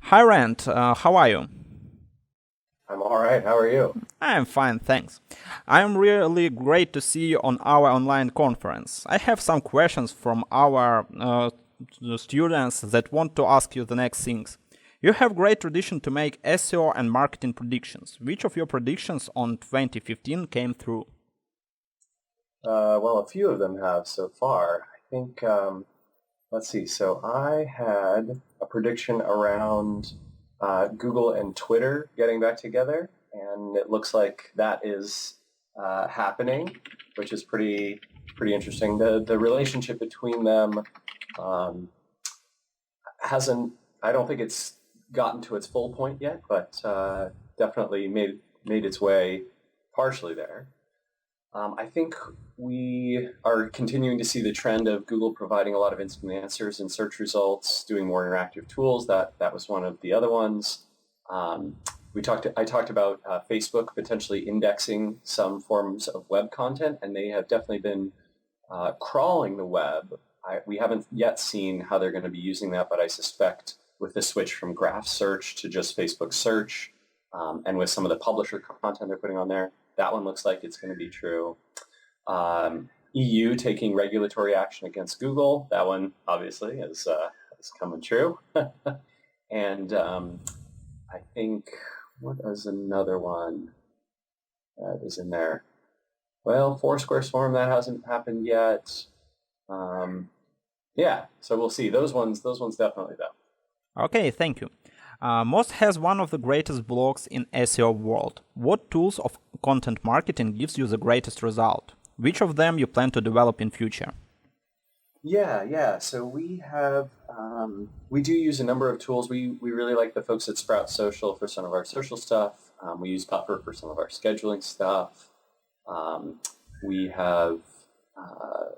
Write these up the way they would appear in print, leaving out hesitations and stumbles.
Hi Rand, how are you? I'm all right. How are you? I'm fine, thanks. I'm really great to see you on our online conference. I have some questions from our students that want to ask you the next things. You have great tradition to make SEO and marketing predictions. Which of your predictions on 2015 came through? Well, a few of them have so far. I think, let's see. So I had a prediction around Google and Twitter getting back together, and it looks like that is happening, which is pretty interesting. The relationship between them um, hasn't. I don't think it's gotten to its full point yet, but definitely made its way partially there. I think we are continuing to see the trend of Google providing a lot of instant answers in search results, doing more interactive tools. That was one of the other ones. Um, I talked about Facebook potentially indexing some forms of web content, and they have definitely been crawling the web. We haven't yet seen how they're going to be using that, but I suspect with the switch from graph search to just Facebook search, and with some of the publisher content they're putting on there, that one looks like it's going to be true. EU taking regulatory action against Google. That one obviously is coming true. And I think what is another one that is in there? Well, Foursquare Swarm, that hasn't happened yet. Um, yeah, so we'll see. Those ones definitely though. Okay, thank you. MOZ has one of the greatest blogs in SEO world. What tools of content marketing gives you the greatest result? Which of them you plan to develop in future? Yeah. So we do use a number of tools. We really like the folks at Sprout Social for some of our social stuff. We use Buffer for some of our scheduling stuff. We have uh,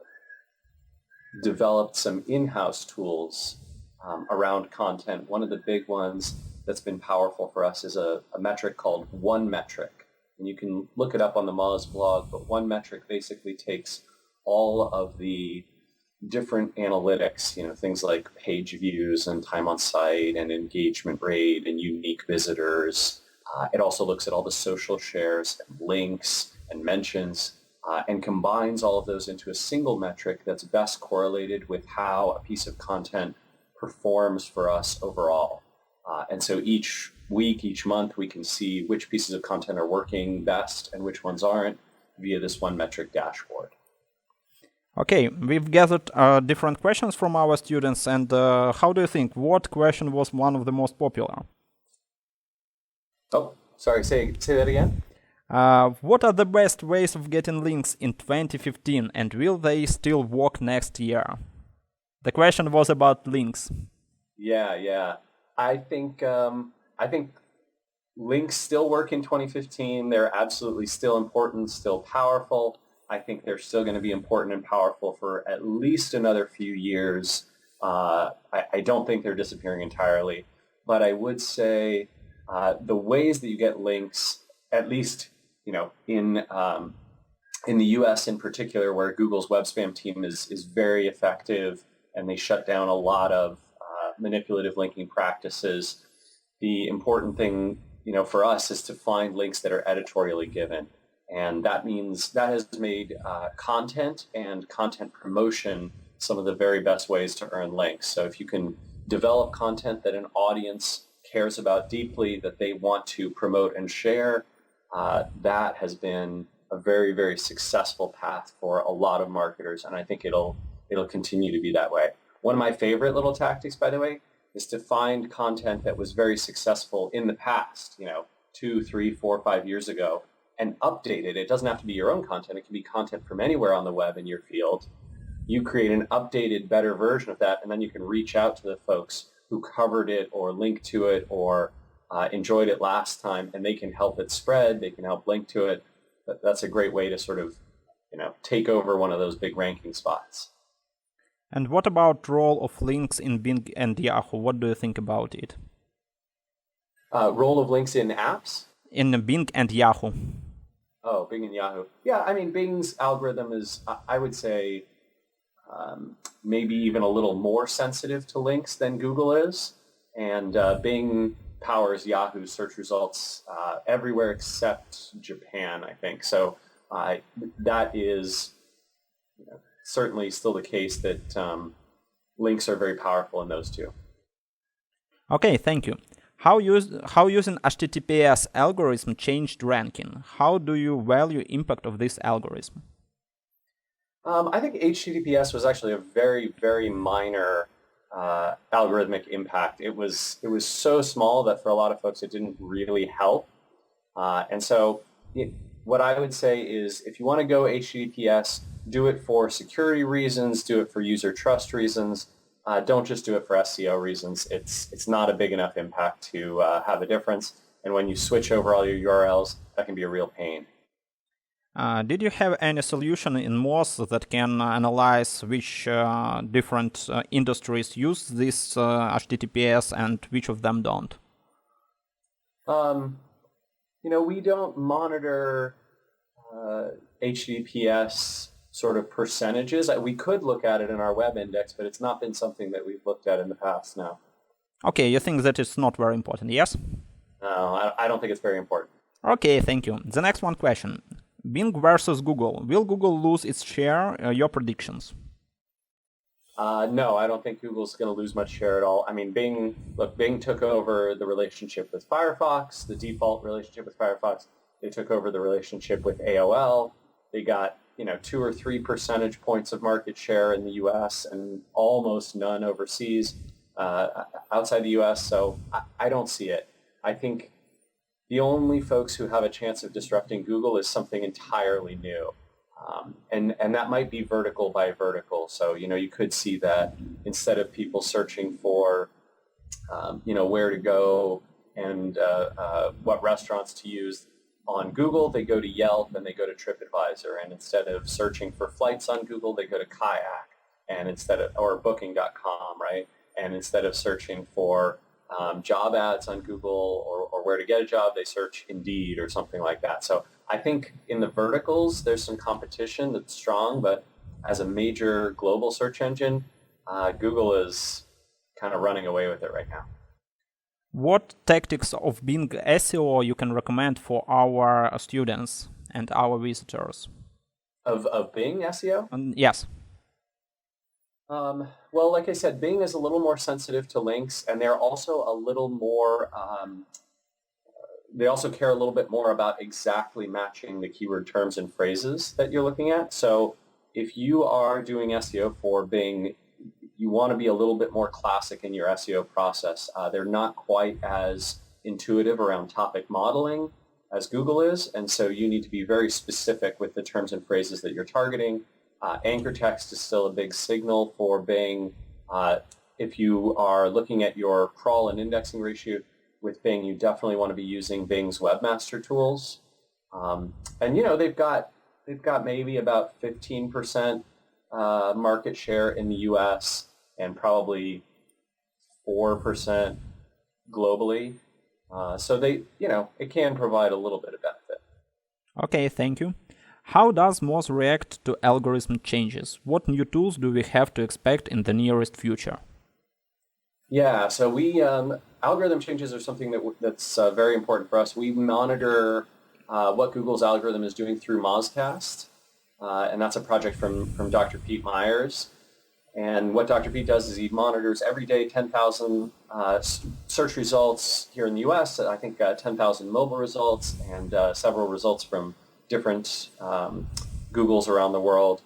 developed some in-house tools around content. One of the big ones that's been powerful for us is a metric called One Metric. And you can look it up on the MOZ blog, but One Metric basically takes all of the different analytics, things like page views and time on site and engagement rate and unique visitors. It also looks at all the social shares and links and mentions, and combines all of those into a single metric that's best correlated with how a piece of content performs for us overall. And so each week, each month, we can see which pieces of content are working best and which ones aren't via this one metric dashboard. Okay, we've gathered different questions from our students, and how do you think? What question was one of the most popular? Oh, sorry, say that again. What are the best ways of getting links in 2015, and will they still work next year? The question was about links. Yeah. I think links still work in 2015. They're absolutely still important, still powerful. I think they're still going to be important and powerful for at least another few years. I don't think they're disappearing entirely, but I would say the ways that you get links, at least in the U.S. in particular, where Google's web spam team is very effective, and they shut down a lot of manipulative linking practices. The important thing, for us is to find links that are editorially given. And that means that has made content and content promotion some of the very best ways to earn links. So if you can develop content that an audience cares about deeply, that they want to promote and share, that has been a very, very successful path for a lot of marketers. And I think it'll continue to be that way. One of my favorite little tactics, by the way, is to find content that was very successful in the past, 2, 3, 4, 5 years ago, and update it. It doesn't have to be your own content. It can be content from anywhere on the web in your field. You create an updated, better version of that, and then you can reach out to the folks who covered it or linked to it or enjoyed it last time, and they can help it spread. They can help link to it. That's a great way to sort of, take over one of those big ranking spots. And what about role of links in Bing and Yahoo? What do you think about it? Role of links in apps? In Bing and Yahoo. Oh, Bing and Yahoo. Yeah, I mean, Bing's algorithm is, I would say, maybe even a little more sensitive to links than Google is. and Bing powers Yahoo search results everywhere except Japan, I think. So that is certainly still the case that links are very powerful in those two. Okay, thank you. How using HTTPS algorithm changed ranking? How do you value impact of this algorithm? I think HTTPS was actually a very, very minor algorithmic impact. It was so small that for a lot of folks it didn't really help. And so what I would say is if you want to go HTTPS, do it for security reasons, do it for user trust reasons. Don't just do it for SEO reasons. It's not a big enough impact to have a difference. And when you switch over all your URLs, that can be a real pain. Did you have any solution in MOZ that can analyze which different industries use this HTTPS and which of them don't? We don't monitor HTTPS sort of percentages. We could look at it in our web index, but it's not been something that we've looked at in the past, no. Okay, you think that it's not very important, yes? No, I don't think it's very important. Okay, thank you. The next one question. Bing versus Google. Will Google lose its share? Your predictions? No, I don't think Google's going to lose much share at all. I mean, Bing took over the relationship with Firefox, the default relationship with Firefox. They took over the relationship with AOL. They got 2 or 3 percentage points of market share in the U.S. and almost none overseas outside the U.S. So I don't see it. I think the only folks who have a chance of disrupting Google is something entirely new. And that might be vertical by vertical. So, you could see that instead of people searching for, where to go and what restaurants to use on Google, they go to Yelp and they go to TripAdvisor. And instead of searching for flights on Google, they go to Kayak and or Booking.com, right? And instead of searching for job ads on Google or where to get a job, they search Indeed or something like that. So I think in the verticals, there's some competition that's strong, but as a major global search engine, Google is kind of running away with it right now. What tactics of Bing SEO you can recommend for our students and our visitors? Of Bing SEO? Yes. Well, like I said, Bing is a little more sensitive to links, and they're also a little more, they also care a little bit more about exactly matching the keyword terms and phrases that you're looking at. So if you are doing SEO for Bing, you want to be a little bit more classic in your SEO process. They're not quite as intuitive around topic modeling as Google is, and so you need to be very specific with the terms and phrases that you're targeting. Anchor text is still a big signal for Bing. If you are looking at your crawl and indexing ratio with Bing, you definitely want to be using Bing's webmaster tools. And they've got maybe about 15% market share in the U.S. and probably 4% globally. So it can provide a little bit of benefit. Okay, thank you. How does MOZ react to algorithm changes? What new tools do we have to expect in the nearest future? Yeah, so algorithm changes are something that's very important for us. We monitor what Google's algorithm is doing through MozCast, and that's a project from Dr. Pete Myers. And what Dr. Pete does is he monitors every day 10,000 search results here in the U.S., I think 10,000 mobile results, and several results from different Googles around the world.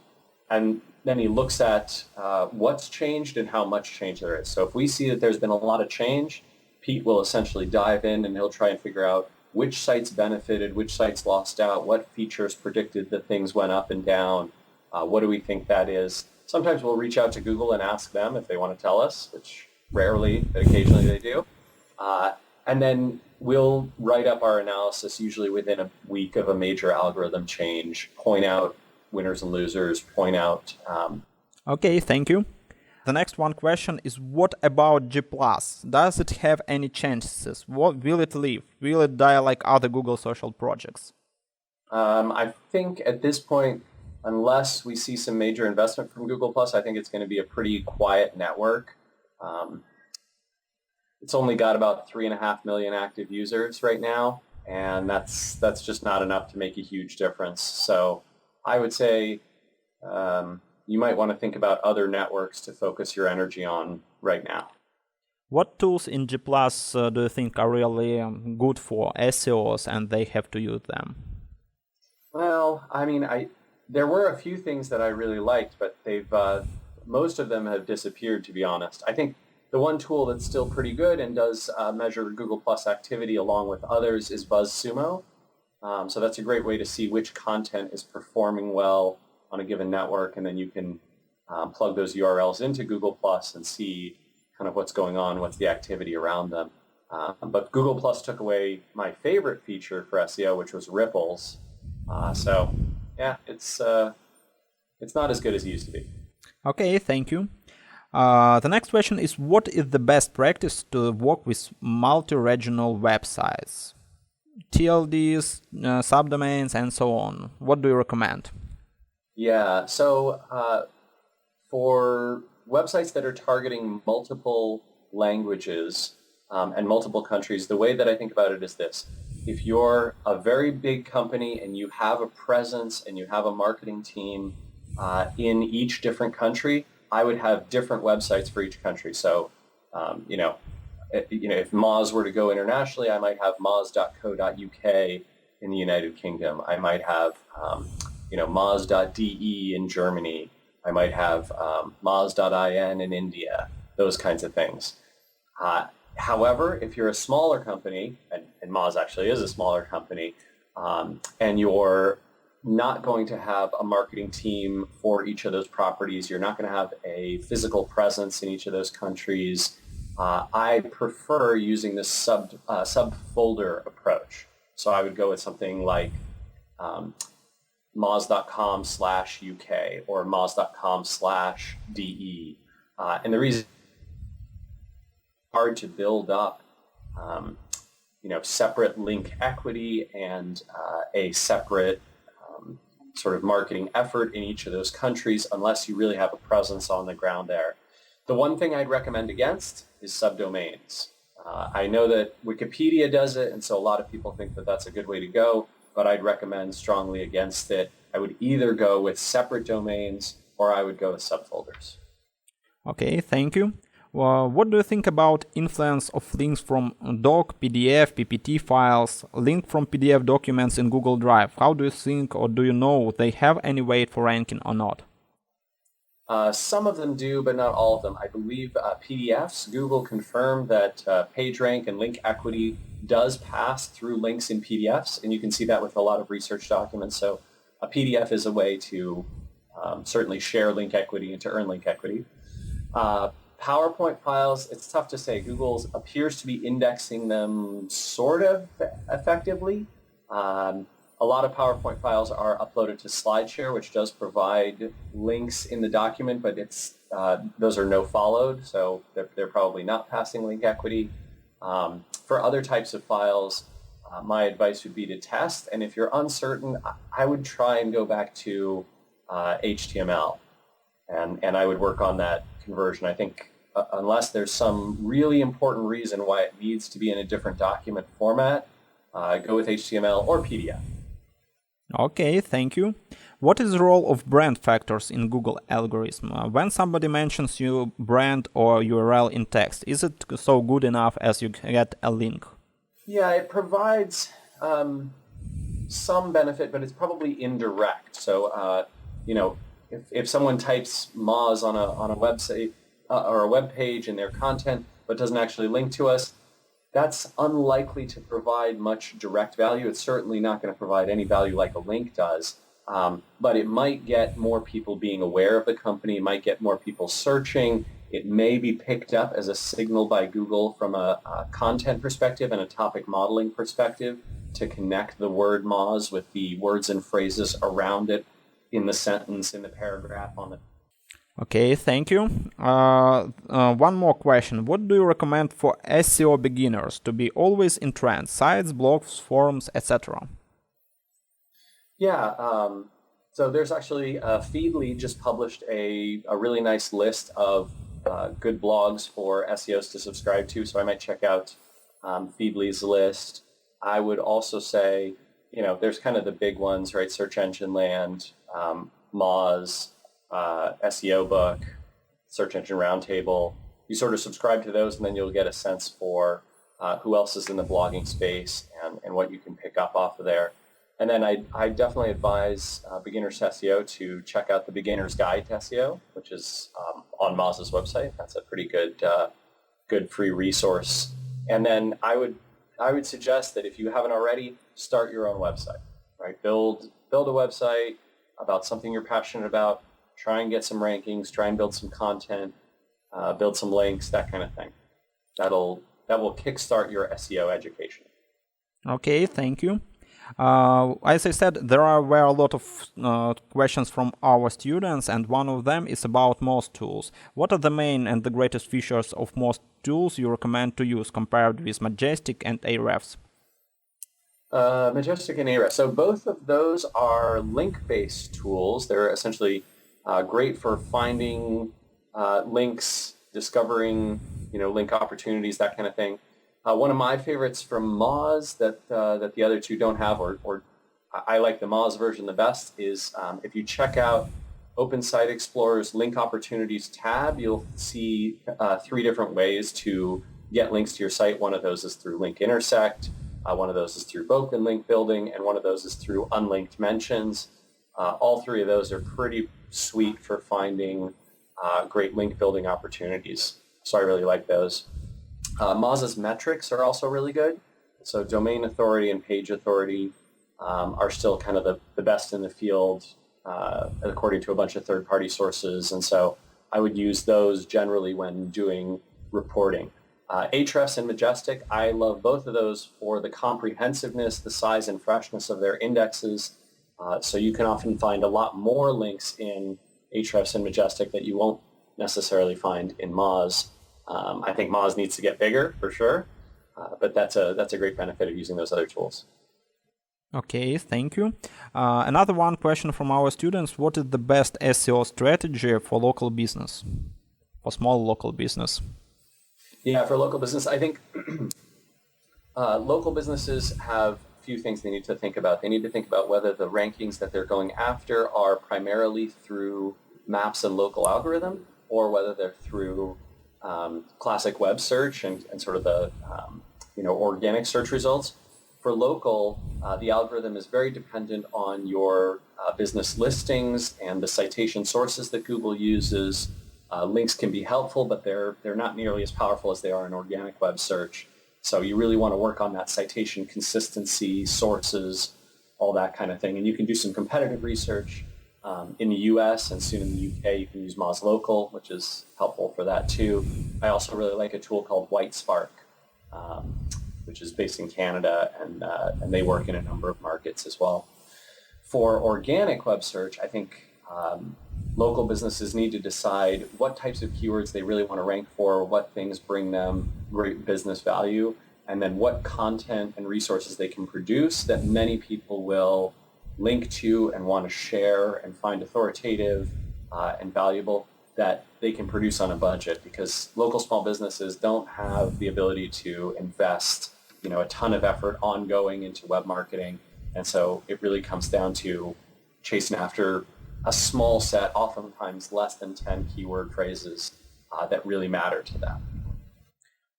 And then he looks at what's changed and how much change there is. So if we see that there's been a lot of change, Pete will essentially dive in and he'll try and figure out which sites benefited, which sites lost out, what features predicted that things went up and down, what do we think that is. Sometimes we'll reach out to Google and ask them if they want to tell us, which rarely, but occasionally they do. And then we'll write up our analysis usually within a week of a major algorithm change, point out winners and losers, point out... Okay, thank you. The next one question is, what about G+? Does it have any chances? What will it live? Will it die like other Google social projects? I think at this point, unless we see some major investment from Google+, I think it's going to be a pretty quiet network. It's only got about 3.5 million active users right now, and that's just not enough to make a huge difference. So I would say you might want to think about other networks to focus your energy on right now. What tools in G Plus do you think are really good for SEOs and they have to use them? Well, I mean, there were a few things that I really liked, but they've most of them have disappeared, to be honest. I think the one tool that's still pretty good and does measure Google Plus activity along with others is BuzzSumo. So that's a great way to see which content is performing well on a given network, and then you can plug those URLs into Google Plus and see kind of what's going on, what's the activity around them. But Google Plus took away my favorite feature for SEO, which was ripples. So yeah, it's not as good as it used to be. Okay, thank you. The next question is, what is the best practice to work with multi-regional websites? TLDs, subdomains, and so on. What do you recommend? Yeah, so for websites that are targeting multiple languages and multiple countries, the way that I think about it is this. If you're a very big company and you have a presence and you have a marketing team in each different country, I would have different websites for each country. So, if MOZ were to go internationally, I might have moz.co.uk in the United Kingdom. I might have, moz.de in Germany. I might have moz.in in India, those kinds of things. However, if you're a smaller company, and MOZ actually is a smaller company, and you're not going to have a marketing team for each of those properties, you're not going to have a physical presence in each of those countries, I prefer using this subfolder approach. So I would go with something like moz.com/UK or moz.com/DE. And the reason it's hard to build up separate link equity and a separate sort of marketing effort in each of those countries unless you really have a presence on the ground there. The one thing I'd recommend against is subdomains. I know that Wikipedia does it, and so a lot of people think that that's a good way to go, but I'd recommend strongly against it. I would either go with separate domains or I would go with subfolders. Okay, thank you. What do you think about influence of links from doc, PDF, PPT files, link from PDF documents in Google Drive? How do you think, or do you know, they have any weight for ranking or not? Some of them do, but not all of them. I believe PDFs, Google confirmed that PageRank and link equity does pass through links in PDFs, and you can see that with a lot of research documents. So a PDF is a way to certainly share link equity and to earn link equity. PowerPoint files, it's tough to say. Google appears to be indexing them sort of effectively. A lot of PowerPoint files are uploaded to SlideShare, which does provide links in the document, but those are no followed, so they're probably not passing link equity. For other types of files, my advice would be to test, and if you're uncertain, I would try and go back to HTML, and I would work on that conversion. I think unless there's some really important reason why it needs to be in a different document format, go with HTML or PDF. Okay, thank you. What is the role of brand factors in Google algorithm? When somebody mentions your brand or URL in text, is it so good enough as you get a link? Yeah, it provides some benefit, but it's probably indirect. So, if someone types Moz on a website or a web page in their content, but doesn't actually link to us, that's unlikely to provide much direct value. It's certainly not going to provide any value like a link does, but it might get more people being aware of the company, it might get more people searching. It may be picked up as a signal by Google from a content perspective and a topic modeling perspective to connect the word Moz with the words and phrases around it in the sentence, in the paragraph, on the... Okay, thank you. One more question. What do you recommend for SEO beginners to be always in trend? Sites, blogs, forums, etc. Yeah, so there's actually Feedly just published a really nice list of good blogs for SEOs to subscribe to. So I might check out Feedly's list. I would also say, there's kind of the big ones, right? Search Engine Land, MOZ, SEO Book, Search Engine Roundtable. You sort of subscribe to those, and then you'll get a sense for who else is in the blogging space and what you can pick up off of there. And then I definitely advise beginners to SEO to check out the Beginner's Guide to SEO, which is on MOZ's website. That's a pretty good free resource. And then I would suggest that if you haven't already, start your own website. Right? Build a website about something you're passionate about. Try and get some rankings. Try and build some content. Build some links. That kind of thing. That will kickstart your SEO education. Okay, thank you. As I said, were a lot of questions from our students, and one of them is about MOZ tools. What are the main and the greatest features of MOZ tools you recommend to use compared with Majestic and Ahrefs? Majestic and Ahrefs. So both of those are link-based tools. They're essentially great for finding links, discovering link opportunities, that kind of thing. One of my favorites from MOZ that the other two don't have, or I like the MOZ version the best, is if you check out Open Site Explorer's Link Opportunities tab, you'll see 3 different ways to get links to your site. One of those is through Link Intersect, one of those is through Broken Link Building, and one of those is through Unlinked Mentions. All 3 of those are pretty sweet for finding great link building opportunities. So I really like those. MOZ's metrics are also really good. So domain authority and page authority are still kind of the best in the field according to a bunch of third-party sources. And so I would use those generally when doing reporting. Ahrefs and Majestic, I love both of those for the comprehensiveness, the size and freshness of their indexes. So you can often find a lot more links in Ahrefs and Majestic that you won't necessarily find in MOZ. I think MOZ needs to get bigger for sure, but that's a great benefit of using those other tools. Okay, thank you. Another one question from our students: what is the best SEO strategy for local business, for small local business? Yeah, for local business, I think local businesses have a few things they need to think about. They need to think about whether the rankings that they're going after are primarily through maps and local algorithm, or whether they're through classic web search and sort of the organic search results. For local, the algorithm is very dependent on your business listings and the citation sources that Google uses. Links can be helpful, but they're not nearly as powerful as they are in organic web search. So you really want to work on that citation consistency, sources, all that kind of thing. And you can do some competitive research. In the US and soon in the UK, you can use MOZ Local, which is helpful for that too. I also really like a tool called WhiteSpark, which is based in Canada, and they work in a number of markets as well. For organic web search, I think local businesses need to decide what types of keywords they really want to rank for, what things bring them great business value, and then what content and resources they can produce that many people will link to and want to share and find authoritative and valuable, that they can produce on a budget, because local small businesses don't have the ability to invest a ton of effort ongoing into web marketing. And so it really comes down to chasing after a small set, oftentimes less than 10 keyword phrases that really matter to them.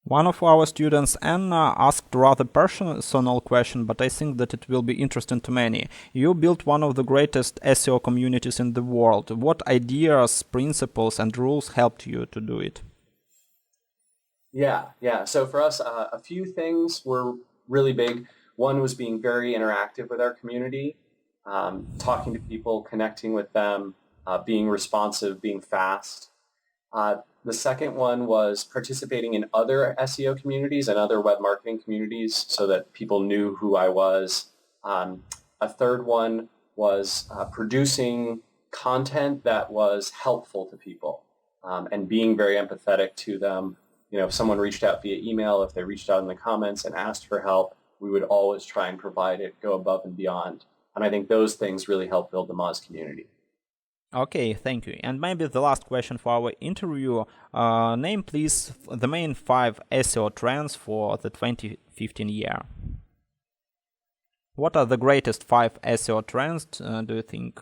One of our students, Anna, asked a rather personal question, but I think that it will be interesting to many. You built one of the greatest SEO communities in the world. What ideas, principles, and rules helped you to do it? Yeah. So for us, a few things were really big. One was being very interactive with our community, talking to people, connecting with them, being responsive, being fast. The second one was participating in other SEO communities and other web marketing communities so that people knew who I was. A third one was producing content that was helpful to people and being very empathetic to them. If someone reached out via email, if they reached out in the comments and asked for help, we would always try and provide it, go above and beyond. And I think those things really help build the MOZ community. Okay, thank you. And maybe the last question for our interview. Name, please, the main 5 SEO trends for the 2015 year. What are the greatest 5 SEO trends, do you think?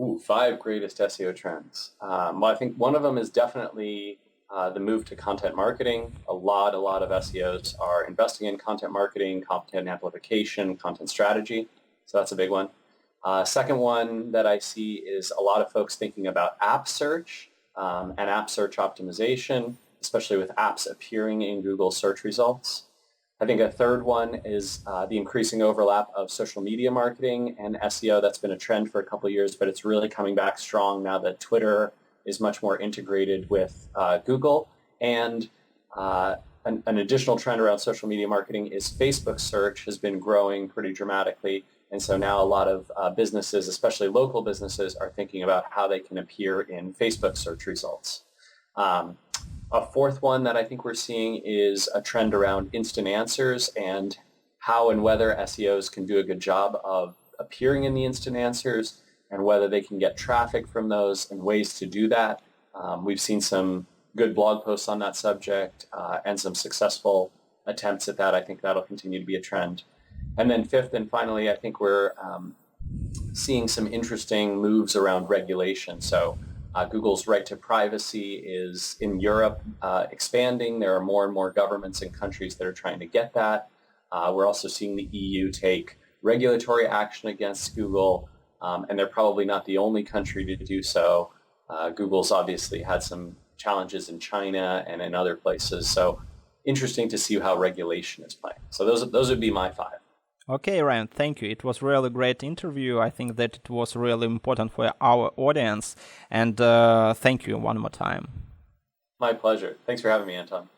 Ooh, 5 greatest SEO trends. Well, I think one of them is definitely the move to content marketing. A lot of SEOs are investing in content marketing, content amplification, content strategy. So that's a big one. Second one that I see is a lot of folks thinking about app search and app search optimization, especially with apps appearing in Google search results. I think a third one is the increasing overlap of social media marketing and SEO. That's been a trend for a couple of years, but it's really coming back strong now that Twitter is much more integrated with Google. And an additional trend around social media marketing is Facebook search has been growing pretty dramatically. And so now a lot of businesses, especially local businesses, are thinking about how they can appear in Facebook search results. A fourth one that I think we're seeing is a trend around instant answers and how and whether SEOs can do a good job of appearing in the instant answers and whether they can get traffic from those and ways to do that. We've seen some good blog posts on that subject and some successful attempts at that. I think that'll continue to be a trend. And then fifth and finally, I think we're seeing some interesting moves around regulation. So Google's right to privacy is in Europe expanding. There are more and more governments and countries that are trying to get that. We're also seeing the EU take regulatory action against Google, and they're probably not the only country to do so. Google's obviously had some challenges in China and in other places. So interesting to see how regulation is playing. So those would be my 5. Okay, Ryan, thank you. It was really a great interview. I think that it was really important for our audience. And thank you one more time. My pleasure. Thanks for having me, Anton.